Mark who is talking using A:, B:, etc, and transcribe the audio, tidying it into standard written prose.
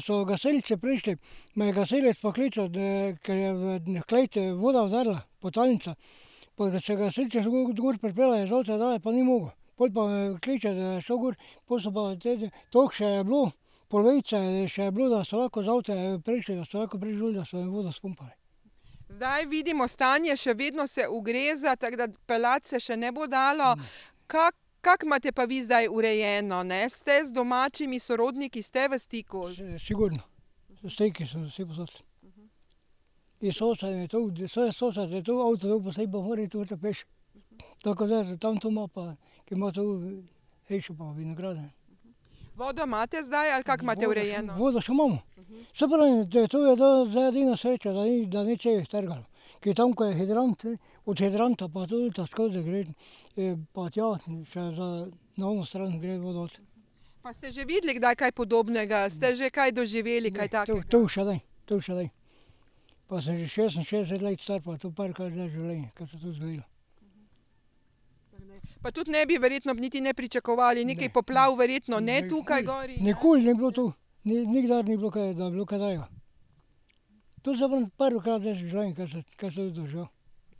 A: So gasilci prišli, me je gasilec poklical, ker je v kleti voda vdrla, podtalnica. Pa da se gasilci gor pripeljejo, z avta daleč pa ni mogel. Pol pa me kliče, da je šel gor, pol so pa toliko še je bilo, polovice še je bilo, da so lahko z avta prišli, da so lahko prišli dol, da so vodo spumpali.
B: Zdaj vidimo stanje, še vedno se ugreza, tako da peljati se še ne bo dalo. Kako imate pa vi zdaj urejeno, ne? Ste z domačimi sorodniki, ste v stiku?
A: Sigurno. Stiki so vsi posod. In sosed je tu, sosed je tu, avto dol postavi pa mora iti gor peš. Tako da tam to ima pa, ki ima tu hišo pa vinograde.
B: Vodo imate zdaj ali kako imate urejeno?
A: Vodo še imamo. Saj pravim, to je zdaj edina sreča, da ni cevih trgalo. Ker tam, ko je hidrant, od hidranta pa tudi skozi gre, pa tja, še na ono stran gre voda od.
B: Pa ste že videli kdaj kaj podobnega? Ste že kaj doživeli, kaj takega?
A: To še ne. Pa sem že 66 let star, pa to parkrat zdaj življenje, kaj se tu zgodilo.
B: Pa tudi ne bi verjetno niti ne pričakovali, nekaj poplav verjetno ne tukaj gori?
A: Nikoli ni bilo tu, nikdar ni bilo kaj, da bi bilo kaj takega. To sem prvikrat zdaj v življenju, kaj se tu doživel.